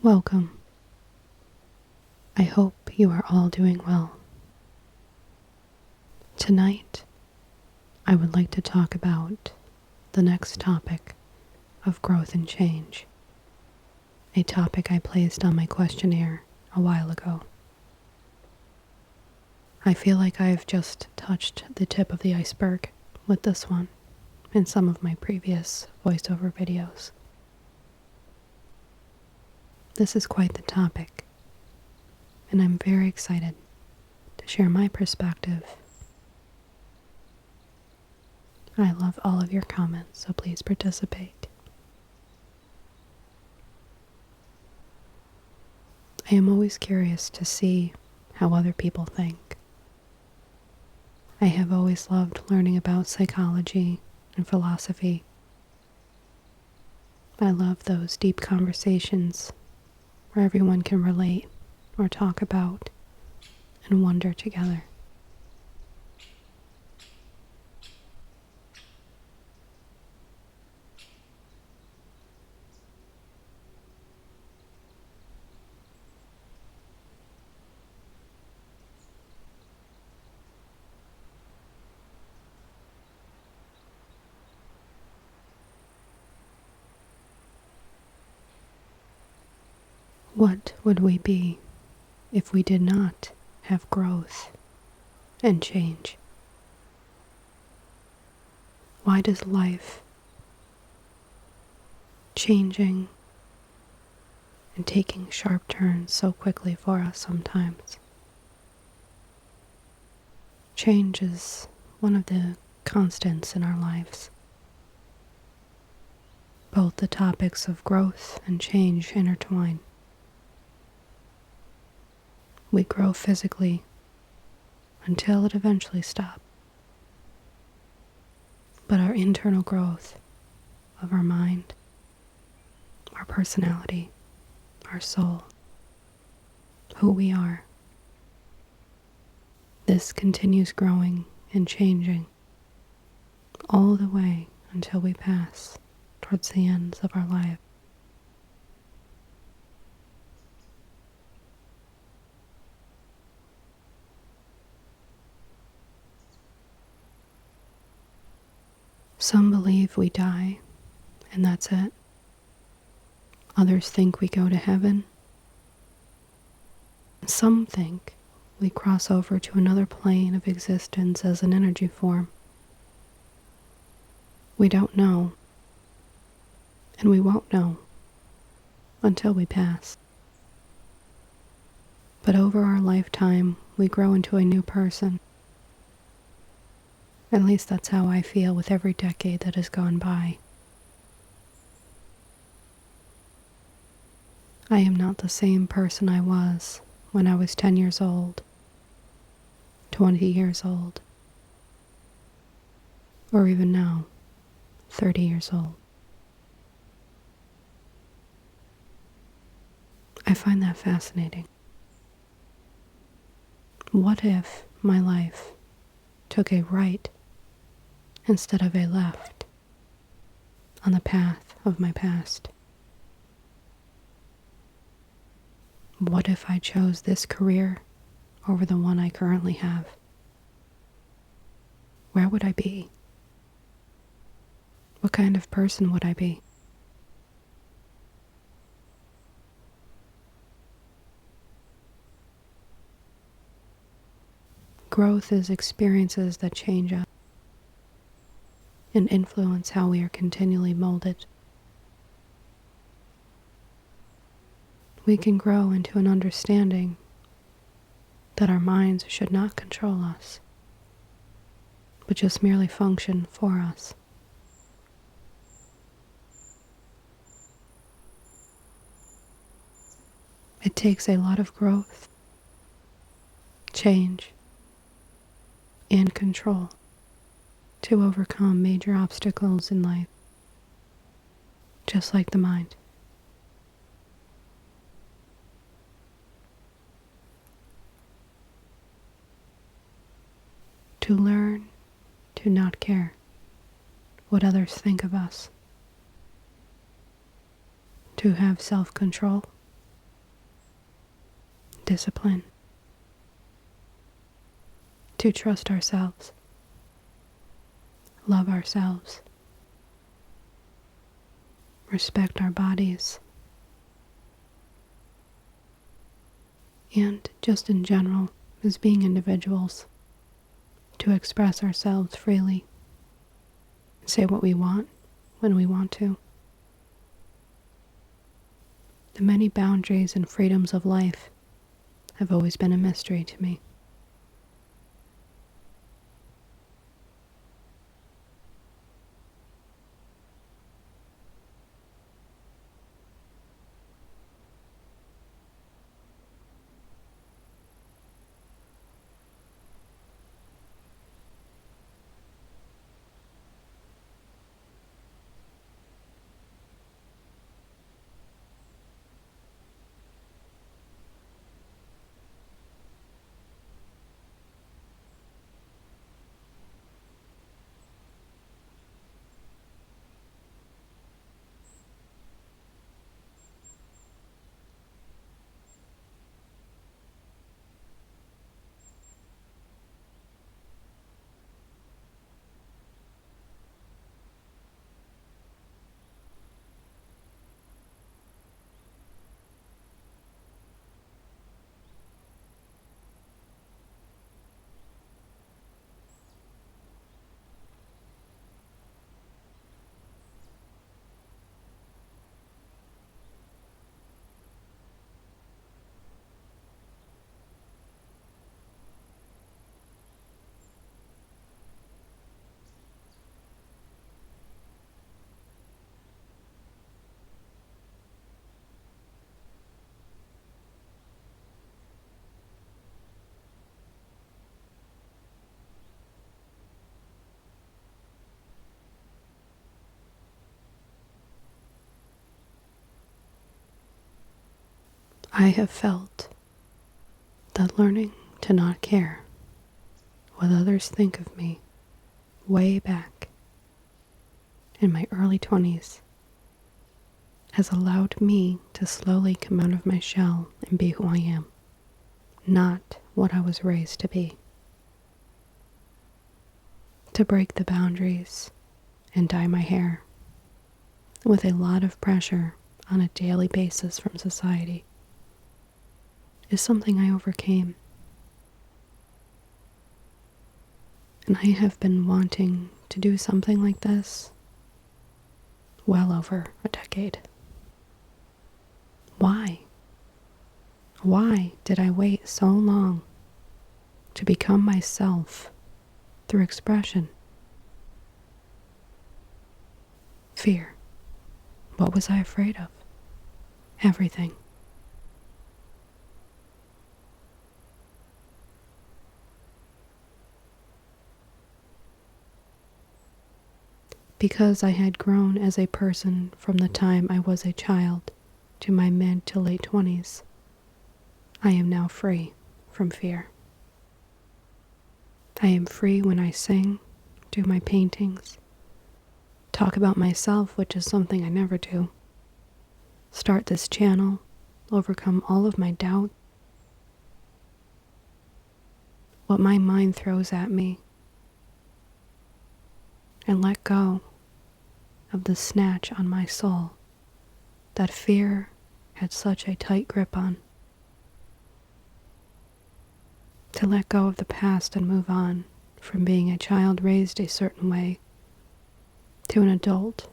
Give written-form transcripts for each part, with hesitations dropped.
Welcome. I hope you are all doing well. Tonight, I would like to talk about the next topic of growth and change, a topic I placed on my questionnaire a while ago. I feel like I've just touched the tip of the iceberg with this one in some of my previous voiceover videos. This is quite the topic, and I'm very excited to share my perspective. I love all of your comments, so please participate. I am always curious to see how other people think. I have always loved learning about psychology and philosophy. I love those deep conversations where everyone can relate or talk about and wonder together. What would we be if we did not have growth and change? Why does life changing and taking sharp turns so quickly for us sometimes? Change is one of the constants in our lives. Both the topics of growth and change intertwine. We grow physically until it eventually stops. But our internal growth of our mind, our personality, our soul, who we are, this continues growing and changing all the way until we pass towards the ends of our life. Some believe we die and that's it. Others think we go to heaven. Some think we cross over to another plane of existence as an energy form. We don't know, and we won't know until we pass. But over our lifetime, we grow into a new person. At least that's how I feel with every decade that has gone by. I am not the same person I was when I was 10 years old, 20 years old, or even now, 30 years old. I find that fascinating. What if my life took a right instead of a left on the path of my past? What if I chose this career over the one I currently have? Where would I be? What kind of person would I be? Growth is experiences that change us and influence how we are continually molded. We can grow into an understanding that our minds should not control us, but just merely function for us. It takes a lot of growth, change, and control to overcome major obstacles in life, just like the mind. To learn to not care what others think of us. To have self-control discipline, to trust ourselves, love ourselves, respect our bodies, and just in general, as being individuals, to express ourselves freely, say what we want when we want to. The many boundaries and freedoms of life have always been a mystery to me. I have felt that learning to not care what others think of me way back in my early 20s has allowed me to slowly come out of my shell and be who I am, not what I was raised to be. To break the boundaries and dye my hair with a lot of pressure on a daily basis from society is something I overcame. And I have been wanting to do something like this well over a decade. Why? Why did I wait so long to become myself through expression? Fear. What was I afraid of? Everything. Because I had grown as a person from the time I was a child to my mid to late 20s, I am now free from fear. I am free when I sing, do my paintings, talk about myself, which is something I never do, start this channel, overcome all of my doubt, what my mind throws at me, and let go of the snatch on my soul that fear had such a tight grip on. To let go of the past and move on from being a child raised a certain way to an adult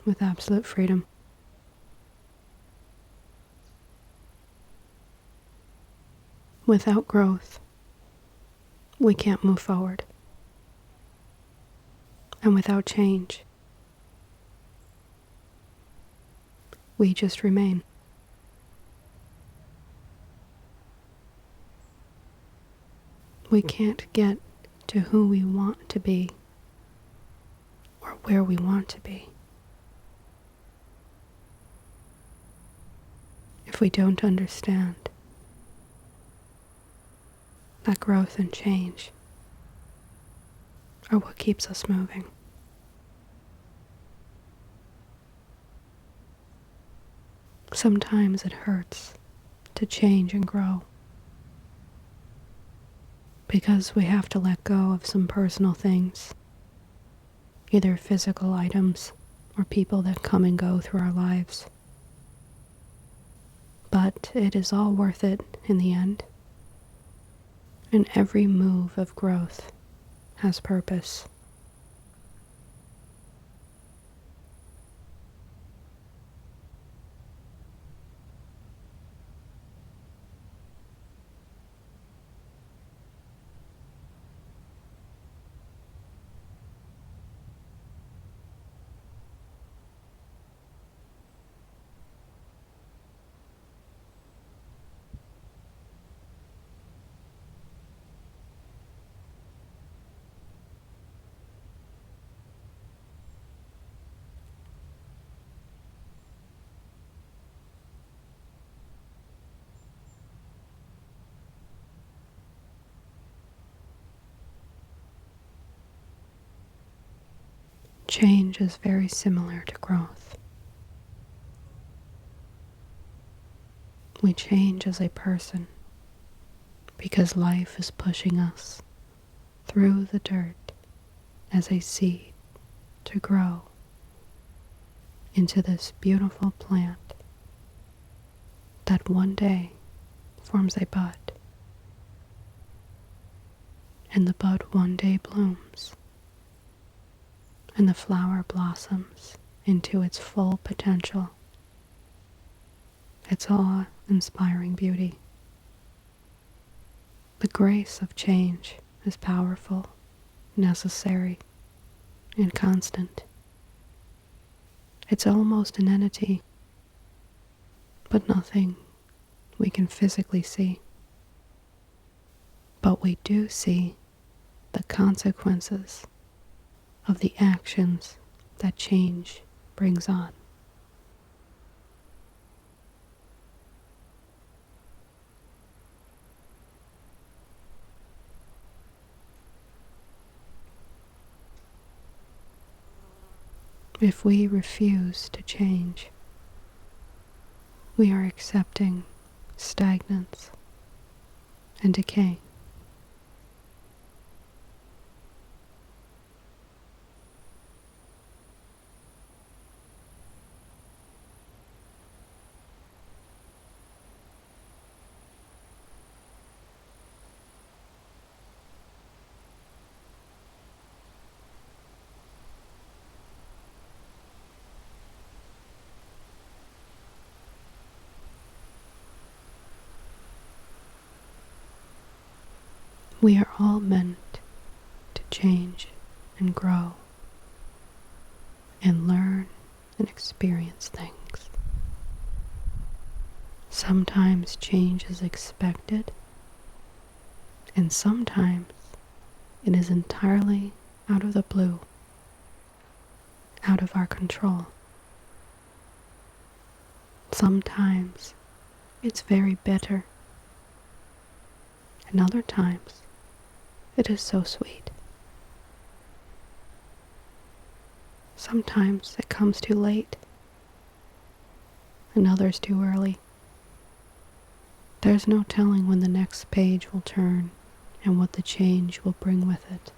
with absolute freedom. Without growth, we can't move forward. And without change, we just remain. We can't get to who we want to be or where we want to be if we don't understand that growth and change are what keeps us moving. Sometimes it hurts to change and grow, because we have to let go of some personal things, either physical items or people that come and go through our lives. But it is all worth it in the end, and every move of growth has purpose. Change is very similar to growth. We change as a person because life is pushing us through the dirt as a seed to grow into this beautiful plant that one day forms a bud, and the bud one day blooms, and the flower blossoms into its full potential, its awe-inspiring beauty. The grace of change is powerful, necessary, and constant. It's almost an entity, but nothing we can physically see. But we do see the consequences of the actions that change brings on. If we refuse to change, we are accepting stagnance and decay. We are all meant to change and grow and learn and experience things. Sometimes change is expected, and sometimes it is entirely out of the blue, out of our control. Sometimes it's very bitter, and other times it is so sweet. Sometimes it comes too late, and others too early. There's no telling when the next page will turn and what the change will bring with it.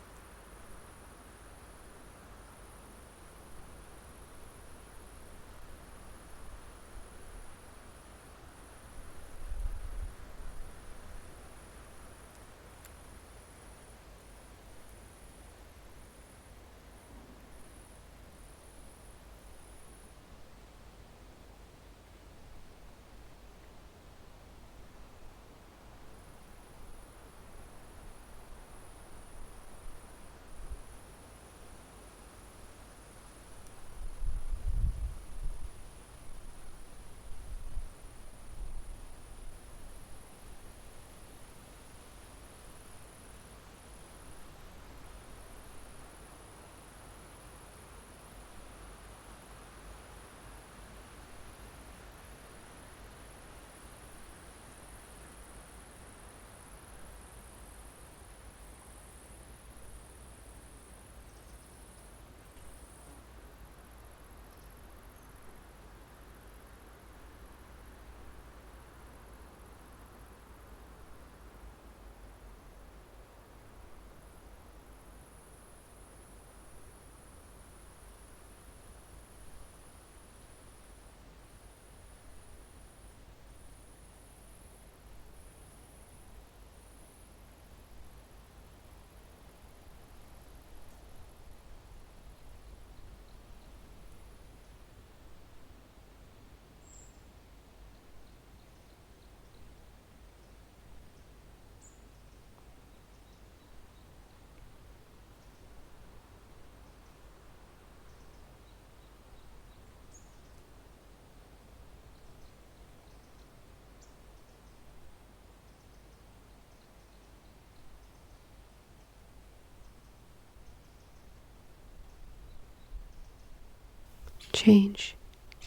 change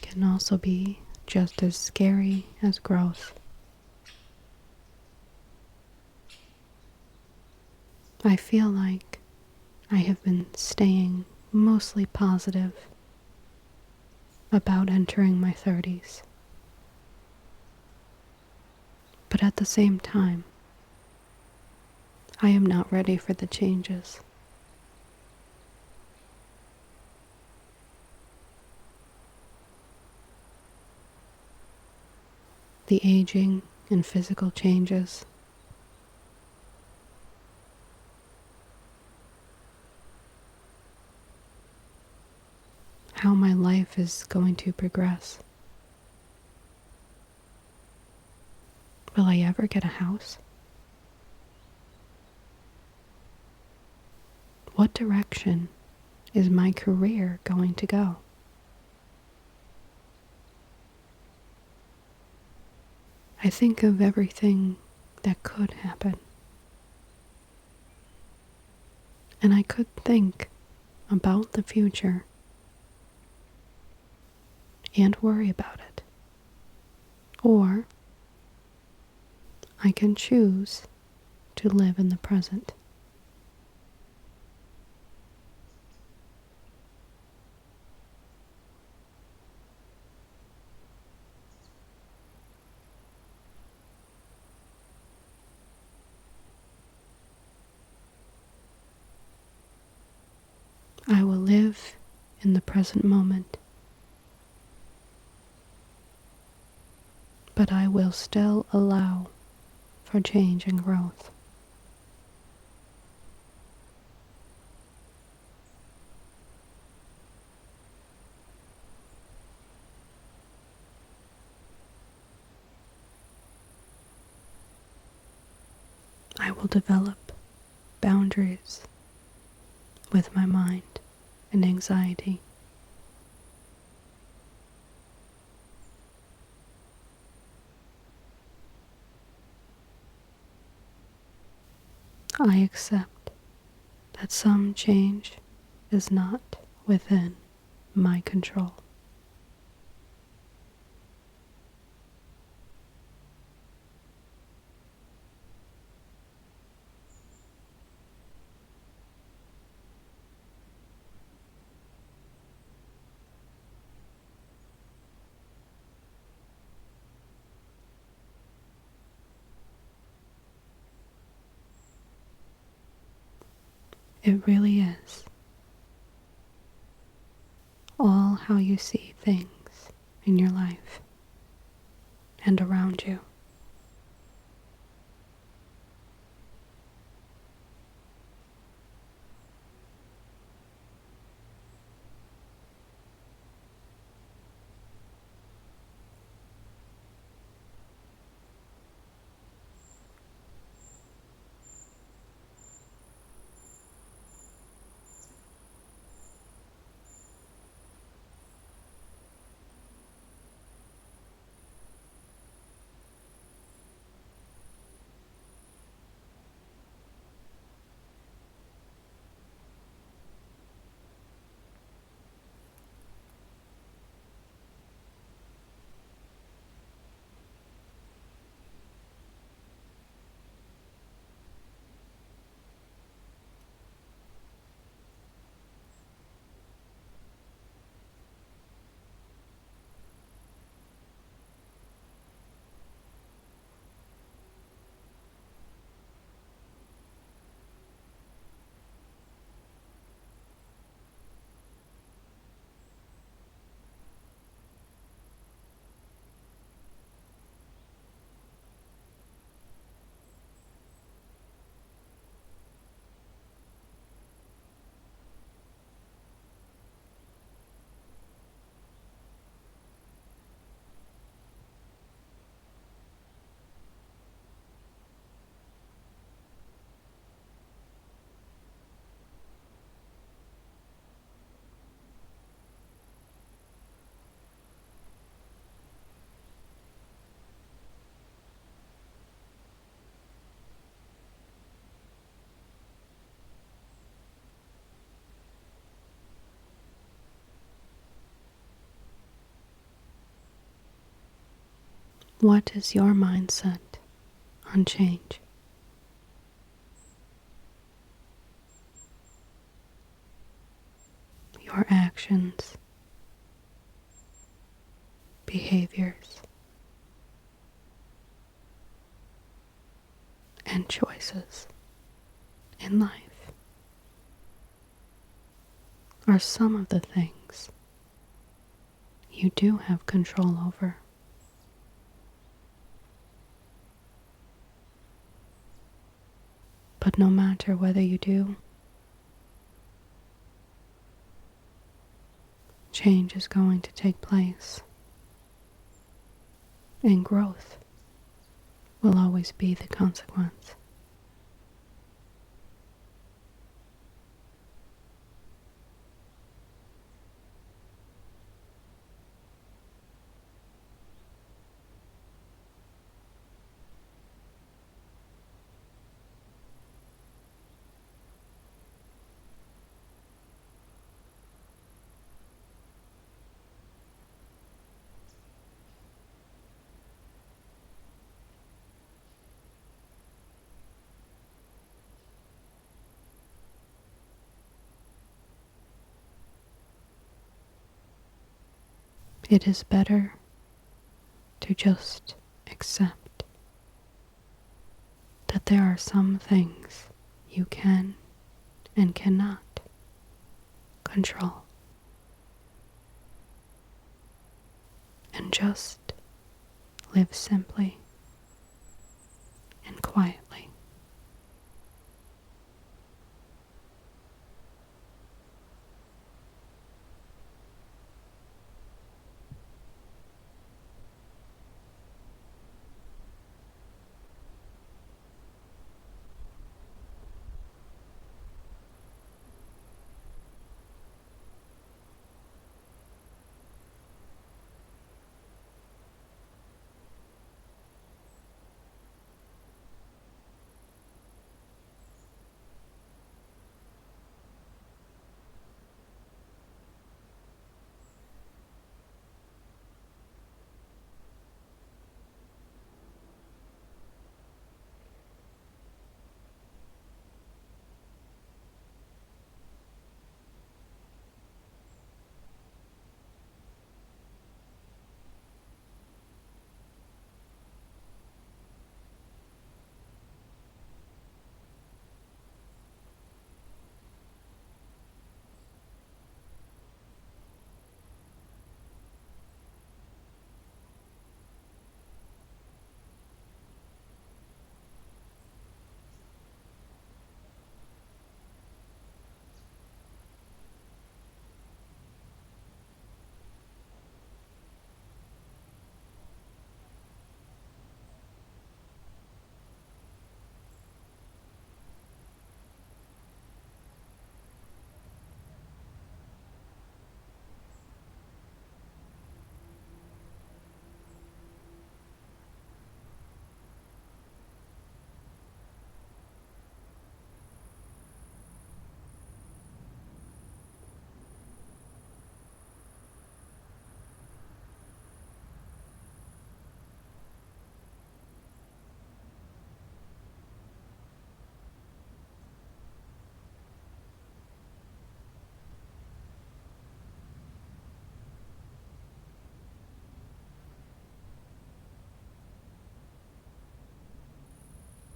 can also be just as scary as growth. I feel like I have been staying mostly positive about entering my 30s. But at the same time, I am not ready for the changes. The aging and physical changes, how my life is going to progress. Will I ever get a house? What direction is my career going to go? I think of everything that could happen. And I could think about the future and worry about it. Or I can choose to live in the present. I will live in the present moment, but I will still allow for change and growth. I will develop boundaries with my mind and anxiety. I accept that some change is not within my control. It really is all how you see things in your life and around you. What is your mindset on change? Your actions, behaviors, and choices in life are some of the things you do have control over. But no matter whether you do, change is going to take place, and growth will always be the consequence. It is better to just accept that there are some things you can and cannot control, and just live simply and quietly.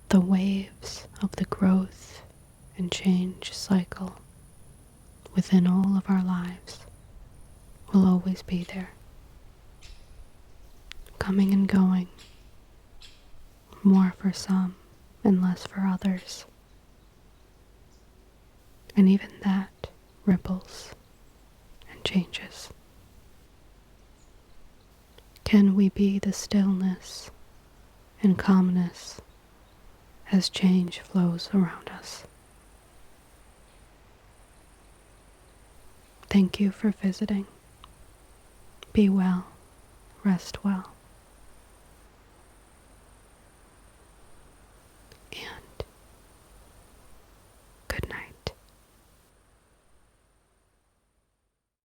The waves of the growth and change cycle within all of our lives will always be there, coming and going, more for some and less for others. And even that ripples and changes. Can we be the stillness and calmness as change flows around us? Thank you for visiting. Be well, rest well.